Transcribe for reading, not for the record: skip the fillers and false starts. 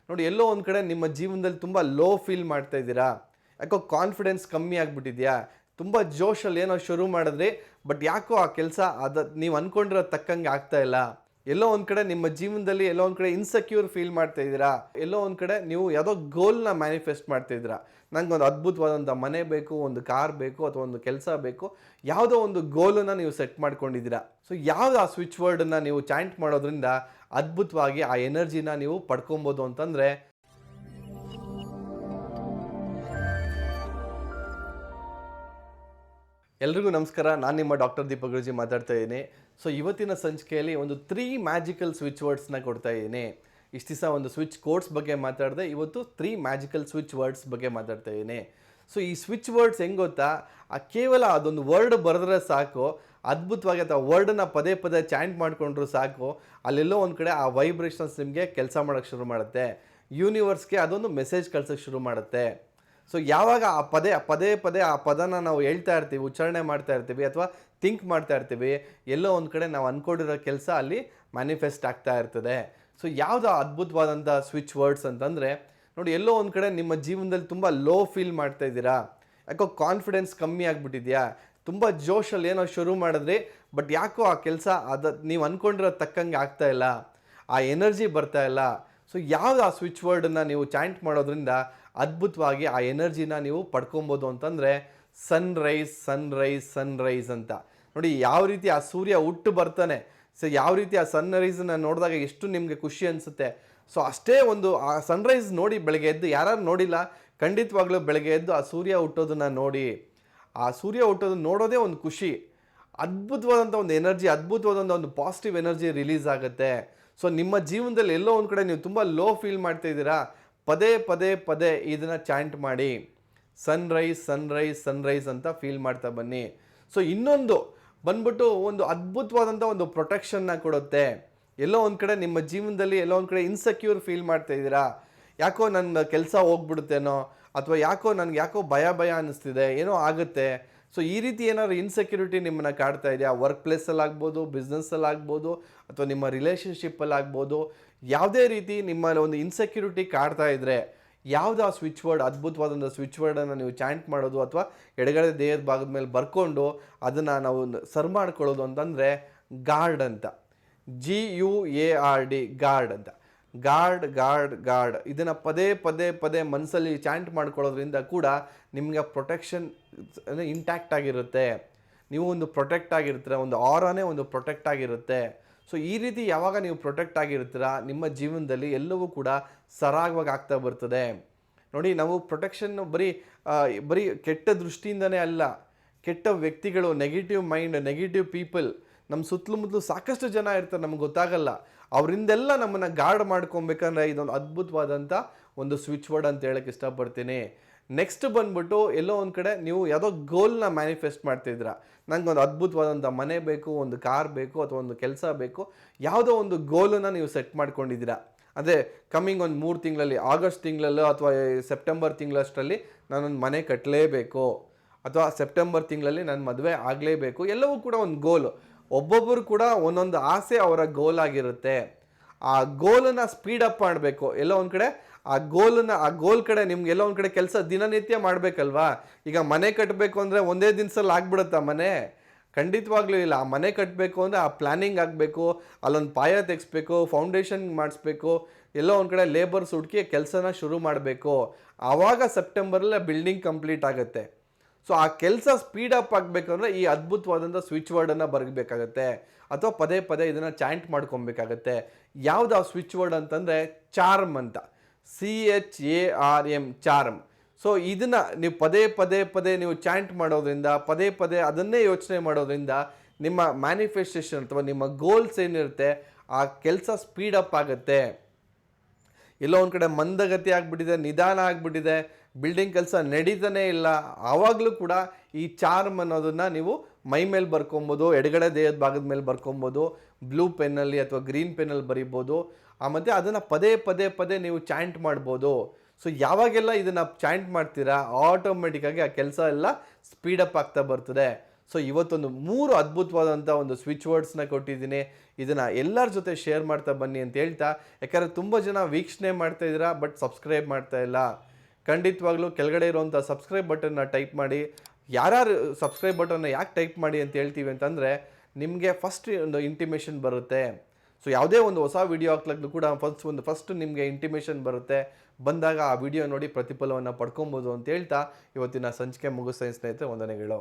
ನೋಡಿ ಎಲ್ಲೋ ಒಂದು ಕಡೆ ನಿಮ್ಮ ಜೀವನದಲ್ಲಿ ತುಂಬ ಲೋ ಫೀಲ್ ಮಾಡ್ತಾ ಇದ್ದೀರಾ, ಯಾಕೋ ಕಾನ್ಫಿಡೆನ್ಸ್ ಕಮ್ಮಿ ಆಗಿಬಿಟ್ಟಿದೆಯಾ, ತುಂಬ ಜೋಶಲ್ಲಿ ಏನೋ ಶುರು ಮಾಡಿದ್ರಿ ಬಟ್ ಯಾಕೋ ಆ ಕೆಲಸ ನೀವು ಅಂದ್ಕೊಂಡಿರೋ ತಕ್ಕಂಗೆ ಆಗ್ತಾ ಇಲ್ಲ. ಎಲ್ಲೋ ಒಂದು ಕಡೆ ನಿಮ್ಮ ಜೀವನದಲ್ಲಿ ಎಲ್ಲೋ ಒಂದು ಕಡೆ ಇನ್ಸೆಕ್ಯೂರ್ ಫೀಲ್ ಮಾಡ್ತಾ ಇದ್ದೀರಾ, ಎಲ್ಲೋ ಒಂದು ಕಡೆ ನೀವು ಯಾವುದೋ ಗೋಲ್ನ ಮ್ಯಾನಿಫೆಸ್ಟ್ ಮಾಡ್ತಾ ಇದ್ದೀರಾ. ನಂಗೆ ಒಂದು ಅದ್ಭುತವಾದಂಥ ಮನೆ ಬೇಕು, ಒಂದು ಕಾರ್ ಬೇಕು, ಅಥವಾ ಒಂದು ಕೆಲಸ ಬೇಕು, ಯಾವುದೋ ಒಂದು ಗೋಲನ್ನು ನೀವು ಸೆಟ್ ಮಾಡ್ಕೊಂಡಿದ್ದೀರಾ. ಸೊ ಯಾವ್ದು ಆ ಸ್ವಿಚ್ ವರ್ಡನ್ನು ನೀವು ಚಾಂಟ್ ಮಾಡೋದ್ರಿಂದ ಅದ್ಭುತವಾಗಿ ಆ ಎನರ್ಜಿನ ನೀವು ಪಡ್ಕೊಬೋದು ಅಂತಂದರೆ, ಎಲ್ರಿಗೂ ನಮಸ್ಕಾರ. ನಾನು ನಿಮ್ಮ ಡಾಕ್ಟರ್ ದೀಪಕ್ ಗುರೂಜಿ ಮಾತಾಡ್ತಾ ಇದ್ದೀನಿ. ಸೊ ಇವತ್ತಿನ ಸಂಚಿಕೆಯಲ್ಲಿ ಒಂದು 3 ಮ್ಯಾಜಿಕಲ್ ಸ್ವಿಚ್ ವರ್ಡ್ಸ್ನ ಕೊಡ್ತಾ ಇದ್ದೀನಿ. ಇಷ್ಟು ದಿವಸ ಒಂದು ಸ್ವಿಚ್ ಕೋಡ್ಸ್ ಬಗ್ಗೆ ಮಾತಾಡಿದೆ, ಇವತ್ತು 3 ಮ್ಯಾಜಿಕಲ್ ಸ್ವಿಚ್ ವರ್ಡ್ಸ್ ಬಗ್ಗೆ ಮಾತಾಡ್ತಾ ಇದ್ದೀನಿ. ಸೊ ಈ ಸ್ವಿಚ್ ವರ್ಡ್ಸ್ ಹೆಂಗೆ ಗೊತ್ತಾ, ಕೇವಲ ಅದೊಂದು ವರ್ಡ್ ಬರೆದ್ರೆ ಸಾಕು, ಅದ್ಭುತವಾಗಿ ಅಥವಾ ವರ್ಡನ್ನು ಪದೇ ಪದೇ ಚಾಂಟ್ ಮಾಡಿಕೊಂಡ್ರು ಸಾಕು, ಅಲ್ಲೆಲ್ಲೋ ಒಂದು ಕಡೆ ಆ ವೈಬ್ರೇಷನ್ಸ್ ನಿಮಗೆ ಕೆಲಸ ಮಾಡೋಕ್ಕೆ ಶುರು ಮಾಡುತ್ತೆ. ಯೂನಿವರ್ಸ್ಗೆ ಅದೊಂದು ಮೆಸೇಜ್ ಕಳ್ಸೋಕ್ಕೆ ಶುರು ಮಾಡುತ್ತೆ. ಸೊ ಯಾವಾಗ ಆ ಪದೇ ಪದೇ ಆ ಪದನ ನಾವು ಹೇಳ್ತಾ ಇರ್ತೀವಿ, ಉಚ್ಚಾರಣೆ ಮಾಡ್ತಾ ಇರ್ತೀವಿ ಅಥವಾ ಥಿಂಕ್ ಮಾಡ್ತಾ ಇರ್ತೀವಿ, ಎಲ್ಲೋ ಒಂದು ಕಡೆ ನಾವು ಅಂದ್ಕೊಂಡಿರೋ ಕೆಲಸ ಅಲ್ಲಿ ಮ್ಯಾನಿಫೆಸ್ಟ್ ಆಗ್ತಾ ಇರ್ತದೆ. ಸೊ ಯಾವುದು ಅದ್ಭುತವಾದಂಥ ಸ್ವಿಚ್ ವರ್ಡ್ಸ್ ಅಂತಂದರೆ, ನೋಡಿ ಎಲ್ಲೋ ಒಂದು ಕಡೆ ನಿಮ್ಮ ಜೀವನದಲ್ಲಿ ತುಂಬ ಲೋ ಫೀಲ್ ಮಾಡ್ತಾ ಇದ್ದೀರಾ, ಯಾಕೋ ಕಾನ್ಫಿಡೆನ್ಸ್ ಕಮ್ಮಿ ಆಗಿಬಿಟ್ಟಿದೆಯಾ, ತುಂಬ ಜೋಶಲ್ಲಿ ಏನೋ ಶುರು ಮಾಡಿದ್ರಿ ಬಟ್ ಯಾಕೋ ಆ ಕೆಲಸ ನೀವು ಅಂದ್ಕೊಂಡಿರೋ ತಕ್ಕಂಗೆ ಆಗ್ತಾ ಇಲ್ಲ, ಆ ಎನರ್ಜಿ ಬರ್ತಾ ಇಲ್ಲ. ಸೊ ಯಾವುದು ಆ ಸ್ವಿಚ್ ವರ್ಡನ್ನು ನೀವು ಚಾಂಟ್ ಮಾಡೋದ್ರಿಂದ ಅದ್ಭುತವಾಗಿ ಆ ಎನರ್ಜಿನ ನೀವು ಪಡ್ಕೊಬೋದು ಅಂತಂದರೆ, ಸನ್ರೈಸ್ ಸನ್ರೈಸ್ ಸನ್ರೈಸ್ ಅಂತ. ನೋಡಿ ಯಾವ ರೀತಿ ಆ ಸೂರ್ಯ ಹುಟ್ಟು ಬರ್ತಾನೆ, ಸೊ ಯಾವ ರೀತಿ ಆ ಸನ್ರೈಸನ್ನು ನೋಡಿದಾಗ ಎಷ್ಟು ನಿಮಗೆ ಖುಷಿ ಅನಿಸುತ್ತೆ. ಸೊ ಅಷ್ಟೇ ಒಂದು ಆ ಸನ್ರೈಸ್ ನೋಡಿ ಬೆಳಗ್ಗೆ ಎದ್ದು, ಯಾರು ನೋಡಿಲ್ಲ ಖಂಡಿತವಾಗ್ಲೂ ಬೆಳಗ್ಗೆ ಎದ್ದು ಆ ಸೂರ್ಯ ಹುಟ್ಟೋದನ್ನು ನೋಡಿ, ಆ ಸೂರ್ಯ ಹುಟ್ಟೋದನ್ನು ನೋಡೋದೇ ಒಂದು ಖುಷಿ. ಅದ್ಭುತವಾದಂಥ ಒಂದು ಎನರ್ಜಿ, ಅದ್ಭುತವಾದಂಥ ಒಂದು ಪಾಸಿಟಿವ್ ಎನರ್ಜಿ ರಿಲೀಸ್ ಆಗುತ್ತೆ. ಸೊ ನಿಮ್ಮ ಜೀವನದಲ್ಲಿ ಎಲ್ಲೋ ಒಂದು ಕಡೆ ನೀವು ತುಂಬ ಲೋ ಫೀಲ್ ಮಾಡ್ತಾ ಇದ್ದೀರಾ, ಪದೇ ಪದೇ ಪದೇ ಇದನ್ನು ಚಾಂಟ್ ಮಾಡಿ, ಸನ್ರೈಸ್ ಸನ್ರೈಸ್ ಸನ್ರೈಸ್ ಅಂತ ಫೀಲ್ ಮಾಡ್ತಾ ಬನ್ನಿ. ಸೊ ಇನ್ನೊಂದು ಬಂದ್ಬಿಟ್ಟು ಒಂದು ಅದ್ಭುತವಾದಂಥ ಒಂದು ಪ್ರೊಟೆಕ್ಷನ್ನ ಕೊಡುತ್ತೆ. ಎಲ್ಲೋ ಒಂದು ಕಡೆ ನಿಮ್ಮ ಜೀವನದಲ್ಲಿ ಎಲ್ಲೋ ಒಂದು ಕಡೆ ಇನ್ಸೆಕ್ಯೂರ್ ಫೀಲ್ ಮಾಡ್ತಾ ಇದ್ದೀರಾ, ಯಾಕೋ ನನ್ನ ಕೆಲಸ ಹೋಗ್ಬಿಡುತ್ತೇನೋ, ಅಥವಾ ಯಾಕೋ ಭಯ ಅನ್ನಿಸ್ತಿದೆ, ಏನೋ ಆಗುತ್ತೆ. ಸೊ ಈ ರೀತಿ ಏನಾದ್ರು ಇನ್ಸೆಕ್ಯೂರಿಟಿ ನಿಮ್ಮನ್ನು ಕಾಡ್ತಾ ಇದೆಯಾ, ವರ್ಕ್ ಪ್ಲೇಸಲ್ಲಿ ಆಗ್ಬೋದು, ಬಿಸ್ನೆಸ್ಸಲ್ಲಿ ಆಗ್ಬೋದು, ಅಥವಾ ನಿಮ್ಮ ರಿಲೇಷನ್ಶಿಪ್ಪಲ್ಲಿ ಆಗ್ಬೋದು, ಯಾವುದೇ ರೀತಿ ನಿಮ್ಮಲ್ಲಿ ಒಂದು ಇನ್ಸೆಕ್ಯೂರಿಟಿ ಕಾಡ್ತಾ ಇದ್ದರೆ, ಯಾವುದು ಆ ಸ್ವಿಚ್ ವರ್ಡ್, ಅದ್ಭುತವಾದಂಥ ಸ್ವಿಚ್ ವರ್ಡನ್ನು ನೀವು ಚಾಂಟ್ ಮಾಡೋದು ಅಥವಾ ಎಡಗಡೆ ದೇಹದ ಭಾಗದ ಮೇಲೆ ಬರ್ಕೊಂಡು ಅದನ್ನು ನಾವು ಸರ್ ಮಾಡ್ಕೊಳ್ಳೋದು ಅಂತಂದರೆ ಗಾರ್ಡ್ ಅಂತ. GUARD ಗಾರ್ಡ್ ಅಂತ. ಗಾರ್ಡ್ ಗಾರ್ಡ್ ಗಾರ್ಡ್ ಇದನ್ನು ಪದೇ ಪದೇ ಪದೇ ಮನಸ್ಸಲ್ಲಿ ಚಾಂಟ್ ಮಾಡ್ಕೊಳ್ಳೋದ್ರಿಂದ ಕೂಡ ನಿಮಗೆ ಪ್ರೊಟೆಕ್ಷನ್ ಇಂಟ್ಯಾಕ್ಟ್ ಆಗಿರುತ್ತೆ. ನೀವು ಒಂದು ಪ್ರೊಟೆಕ್ಟ್ ಆಗಿರ್ತೀರ, ಒಂದು ಆರಾನೇ ಒಂದು ಪ್ರೊಟೆಕ್ಟ್ ಆಗಿರುತ್ತೆ. ಸೊ ಈ ರೀತಿ ಯಾವಾಗ ನೀವು ಪ್ರೊಟೆಕ್ಟ್ ಆಗಿರ್ತೀರ, ನಿಮ್ಮ ಜೀವನದಲ್ಲಿ ಎಲ್ಲವೂ ಕೂಡ ಸರಾಗವಾಗಿ ಆಗ್ತಾ ಬರ್ತದೆ. ನೋಡಿ ನಾವು ಪ್ರೊಟೆಕ್ಷನ್ ಬರೀ ಕೆಟ್ಟ ದೃಷ್ಟಿಯಿಂದನೇ ಅಲ್ಲ, ಕೆಟ್ಟ ವ್ಯಕ್ತಿಗಳು, ನೆಗೆಟಿವ್ ಮೈಂಡ್, ನೆಗೆಟಿವ್ ಪೀಪಲ್ ನಮ್ಮ ಸುತ್ತಲೂ ಸಾಕಷ್ಟು ಜನ ಇರ್ತಾರೆ, ನಮ್ಗೆ ಗೊತ್ತಾಗಲ್ಲ. ಅವರಿಂದೆಲ್ಲ ನಮ್ಮನ್ನು ಗಾರ್ಡ್ ಮಾಡ್ಕೊಬೇಕಂದ್ರೆ ಇದೊಂದು ಅದ್ಭುತವಾದಂಥ ಒಂದು ಸ್ವಿಚ್ ವರ್ಡ್ ಅಂತ ಹೇಳಕ್ಕೆ ಇಷ್ಟಪಡ್ತೀನಿ. ನೆಕ್ಸ್ಟ್ ಬಂದ್ಬಿಟ್ಟು ಎಲ್ಲೋ ಒಂದು ಕಡೆ ನೀವು ಯಾವುದೋ ಗೋಲ್ನ ಮ್ಯಾನಿಫೆಸ್ಟ್ ಮಾಡ್ತಿದ್ದೀರಾ, ನಂಗೆ ಒಂದು ಅದ್ಭುತವಾದಂಥ ಮನೆ ಬೇಕು, ಒಂದು ಕಾರ್ ಬೇಕು, ಅಥವಾ ಒಂದು ಕೆಲಸ ಬೇಕು, ಯಾವುದೋ ಒಂದು ಗೋಲನ್ನು ನೀವು ಸೆಟ್ ಮಾಡ್ಕೊಂಡಿದ್ದೀರಾ. ಅದೇ ಕಮ್ಮಿಂಗ್ ಒಂದು 3 ತಿಂಗಳಲ್ಲಿ, ಆಗಸ್ಟ್ ತಿಂಗಳಲ್ಲೋ ಅಥವಾ ಸೆಪ್ಟೆಂಬರ್ ತಿಂಗಳಷ್ಟರಲ್ಲಿ ನಾನೊಂದು ಮನೆ ಕಟ್ಟಲೇಬೇಕು, ಅಥವಾ ಸೆಪ್ಟೆಂಬರ್ ತಿಂಗಳಲ್ಲಿ ನನ್ನ ಮದುವೆ ಆಗಲೇಬೇಕು, ಎಲ್ಲವೂ ಕೂಡ ಒಂದು ಗೋಲು. ಒಬ್ಬೊಬ್ಬರು ಕೂಡ ಒಂದೊಂದು ಆಸೆ ಅವರ ಗೋಲ್ ಆಗಿರುತ್ತೆ. ಆ ಗೋಲನ್ನು ಸ್ಪೀಡಪ್ ಮಾಡಬೇಕು. ಎಲ್ಲೋ ಒಂದು ಕಡೆ ಆ ಗೋಲ್ ಕಡೆ ನಿಮ್ಗೆ ಎಲ್ಲೋ ಒಂದು ಕಡೆ ಕೆಲಸ ದಿನನಿತ್ಯ ಮಾಡಬೇಕಲ್ವಾ. ಈಗ ಮನೆ ಕಟ್ಟಬೇಕು ಅಂದರೆ ಒಂದೇ ದಿನದಲ್ಲಿ ಆಗ್ಬಿಡುತ್ತಾ ಮನೆ? ಖಂಡಿತವಾಗ್ಲೂ ಇಲ್ಲ. ಆ ಮನೆ ಕಟ್ಟಬೇಕು ಅಂದರೆ ಆ ಪ್ಲ್ಯಾನಿಂಗ್ ಆಗಬೇಕು, ಅಲ್ಲೊಂದು ಪಾಯ ತೆಗೆಸ್ಬೇಕು, ಫೌಂಡೇಶನ್ ಮಾಡಿಸ್ಬೇಕು, ಎಲ್ಲೋ ಒಂದು ಕಡೆ ಲೇಬರ್ಸ್ ಹುಡುಕಿ ಕೆಲಸನ ಶುರು ಮಾಡಬೇಕು. ಆವಾಗ ಸೆಪ್ಟೆಂಬರಲ್ಲೇ ಬಿಲ್ಡಿಂಗ್ ಕಂಪ್ಲೀಟ್ ಆಗುತ್ತೆ. ಸೊ ಆ ಕೆಲಸ ಸ್ಪೀಡಪ್ ಆಗಬೇಕಂದ್ರೆ ಈ ಅದ್ಭುತವಾದಂಥ ಸ್ವಿಚ್ ವರ್ಡನ್ನು ಬರಬೇಕಾಗತ್ತೆ, ಅಥವಾ ಪದೇ ಪದೇ ಇದನ್ನು ಚಾಂಟ್ ಮಾಡ್ಕೊಬೇಕಾಗತ್ತೆ. ಯಾವುದು ಆ ಸ್ವಿಚ್ ವರ್ಡ್ ಅಂತಂದರೆ ಚಾರ್ಮ್ ಅಂತ. CHARM charm. ಸೊ ಇದನ್ನು ನೀವು ಪದೇ ಪದೇ ಪದೇ ನೀವು ಚಾಂಟ್ ಮಾಡೋದ್ರಿಂದ, ಪದೇ ಪದೇ ಅದನ್ನೇ ಯೋಚನೆ ಮಾಡೋದ್ರಿಂದ ನಿಮ್ಮ ಮ್ಯಾನಿಫೆಸ್ಟೇಷನ್ ಅಥವಾ ನಿಮ್ಮ ಗೋಲ್ಸ್ ಏನಿರುತ್ತೆ ಆ ಕೆಲಸ ಸ್ಪೀಡಪ್ ಆಗುತ್ತೆ. ಎಲ್ಲೋ ಒಂದು ಕಡೆ ಮಂದಗತಿ ಆಗಿಬಿಟ್ಟಿದೆ, ನಿಧಾನ ಆಗಿಬಿಟ್ಟಿದೆ, ಬಿಲ್ಡಿಂಗ್ ಕೆಲಸ ನಡೀತಾನೇ ಇಲ್ಲ, ಆವಾಗಲೂ ಕೂಡ ಈ ಚಾರ್ಮ್ ಅನ್ನೋದನ್ನು ನೀವು ಮೈ ಮೇಲೆ ಬರ್ಕೊಬೋದು, ಎಡಗಡೆ ದೇಹದ ಭಾಗದ ಮೇಲೆ ಬರ್ಕೊಬೋದು, ಬ್ಲೂ ಪೆನ್ನಲ್ಲಿ ಅಥವಾ ಗ್ರೀನ್ ಪೆನ್ನಲ್ಲಿ ಬರಿಬೋದು. ಮತ್ತು ಅದನ್ನು ಪದೇ ಪದೇ ಪದೇ ನೀವು ಚಾಂಟ್ ಮಾಡ್ಬೋದು. ಸೊ ಯಾವಾಗೆಲ್ಲ ಇದನ್ನು ಚಾಂಟ್ ಮಾಡ್ತೀರಾ, ಆಟೋಮೆಟಿಕ್ಕಾಗಿ ಆ ಕೆಲಸ ಎಲ್ಲ ಸ್ಪೀಡಪ್ ಆಗ್ತಾ ಬರ್ತದೆ. ಸೊ ಇವತ್ತೊಂದು 3 ಅದ್ಭುತವಾದಂಥ ಒಂದು ಸ್ವಿಚ್ ವರ್ಡ್ಸ್ನ ಕೊಟ್ಟಿದ್ದೀನಿ. ಇದನ್ನು ಎಲ್ಲರ ಜೊತೆ ಶೇರ್ ಮಾಡ್ತಾ ಬನ್ನಿ ಅಂತ ಹೇಳ್ತಾ, ಯಾಕಂದರೆ ತುಂಬ ಜನ ವೀಕ್ಷಣೆ ಮಾಡ್ತಾ ಇದ್ದೀರಾ ಬಟ್ ಸಬ್ಸ್ಕ್ರೈಬ್ ಮಾಡ್ತಾ ಇಲ್ಲ. ಖಂಡಿತವಾಗ್ಲೂ ಕೆಳಗಡೆ ಇರುವಂಥ ಸಬ್ಸ್ಕ್ರೈಬ್ ಬಟನ್ನ ಟೈಪ್ ಮಾಡಿ. ಯಾರ್ಯಾರು ಸಬ್ಸ್ಕ್ರೈಬ್ ಬಟನ್ನ ಯಾಕೆ ಟೈಪ್ ಮಾಡಿ ಅಂತ ಹೇಳ್ತೀವಿ ಅಂತಂದರೆ, ನಿಮಗೆ ಫಸ್ಟ್ ಒಂದು ಇಂಟಿಮೇಷನ್ ಬರುತ್ತೆ. ಸೊ ಯಾವುದೇ ಒಂದು ಹೊಸ ವಿಡಿಯೋ ಹಾಕ್ಲಾಗ್ಲೂ ಕೂಡ ಫಸ್ಟ್ ನಿಮಗೆ ಇಂಟಿಮೇಷನ್ ಬರುತ್ತೆ. ಬಂದಾಗ ಆ ವಿಡಿಯೋ ನೋಡಿ ಪ್ರತಿಫಲವನ್ನು ಪಡ್ಕೊಬೋದು ಅಂತ ಹೇಳ್ತಾ ಇವತ್ತಿನ ಸಂಚಿಕೆ ಮುಗಿಸ್ತಾ ಸ್ನೇಹಿತರೆ, ವಂದನೆಗಳು.